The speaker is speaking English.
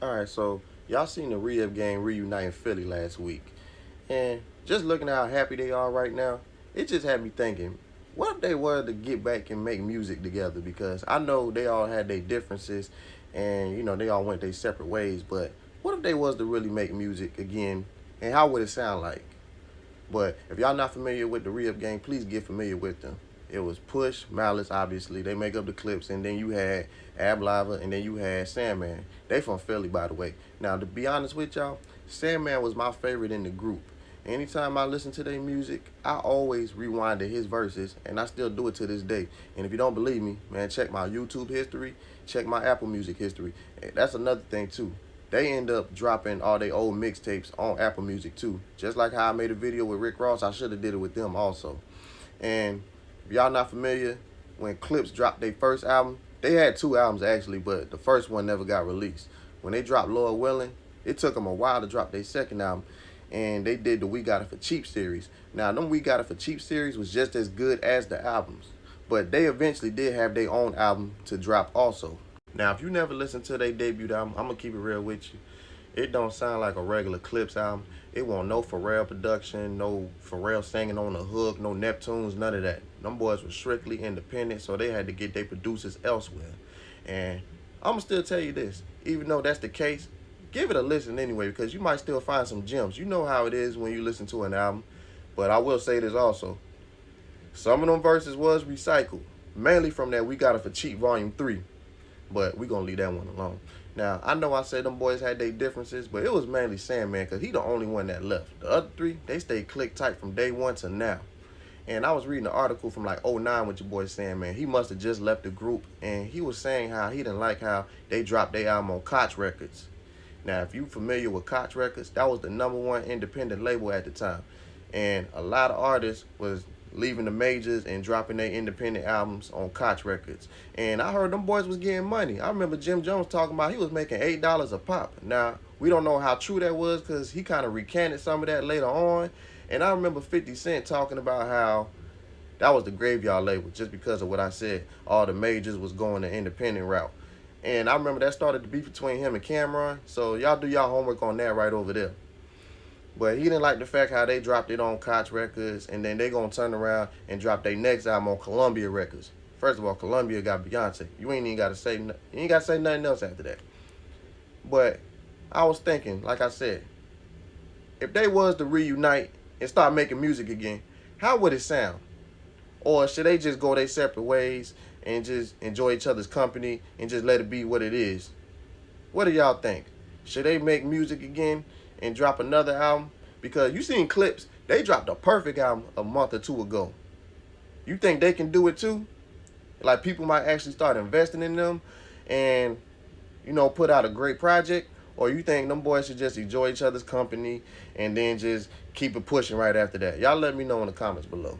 All right, so y'all seen the Rib game reunite in Philly last week, and just looking at how happy they are right now, it just had me thinking, what if they were to get back and make music together? Because I know they all had their differences, and they all went their separate ways. But what if they was to really make music again, and how would it sound like? But if y'all not familiar with the Rib gang, please get familiar with them. It was Push, Malice, obviously. They make up the clips, and then you had Ab Lava, and then you had Sandman. They from Philly, by the way. Now, to be honest with y'all, Sandman was my favorite in the group. Anytime I listen to their music, I always rewind to his verses, and I still do it to this day. And if you don't believe me, man, check my YouTube history, check my Apple Music history. And that's another thing, too. They end up dropping all their old mixtapes on Apple Music too. Just like how I made a video with Rick Ross, I should have did it with them also. And if y'all not familiar, when Clips dropped their first album, they had two albums actually, but the first one never got released. When they dropped Lord Willing, it took them a while to drop their second album, and they did the We Got It For Cheap series. Now, them We Got It For Cheap series was just as good as the albums, but they eventually did have their own album to drop also. Now, if you never listened to their debut album, I'm going to keep it real with you. It don't sound like a regular Clips album. It won't no Pharrell production, no Pharrell singing on the hook, no Neptunes, none of that. Them boys were strictly independent, so they had to get their producers elsewhere. And I'm going to still tell you this. Even though that's the case, give it a listen anyway, because you might still find some gems. You know how it is when you listen to an album. But I will say this also. Some of them verses was recycled, mainly from that We Got It For Cheap Volume 3. But we're going to leave that one alone. Now, I know I said them boys had their differences, but it was mainly Sandman because he the only one that left. The other three, they stayed click tight from day one to now. And I was reading an article from like '09 with your boy Sandman. He must have just left the group, and he was saying how he didn't like how they dropped their album on Koch Records. Now, if you familiar with Koch Records, that was the #1 independent label at the time. And a lot of artists was leaving the majors and dropping their independent albums on Koch Records. And I heard them boys was getting money. I remember Jim Jones talking about he was making $8 a pop. Now, we don't know how true that was because he kind of recanted some of that later on. And I remember 50 Cent talking about how that was the graveyard label just because of what I said. All the majors was going the independent route. And I remember that started the beef between him and Cameron. So y'all do y'all homework on that right over there. But he didn't like the fact how they dropped it on Koch Records, and then they gonna turn around and drop their next album on Columbia Records. First of all, Columbia got Beyonce. You ain't even gotta say nothing else after that. But I was thinking, like I said, if they was to reunite and start making music again, how would it sound? Or should they just go their separate ways and just enjoy each other's company and just let it be what it is? What do y'all think? Should they make music again and drop another album? Because you seen Clips, they dropped a perfect album a month or two ago. You think they can do it too? Like people might actually start investing in them and, put out a great project? Or you think them boys should just enjoy each other's company and then just keep it pushing right after that? Y'all let me know in the comments below.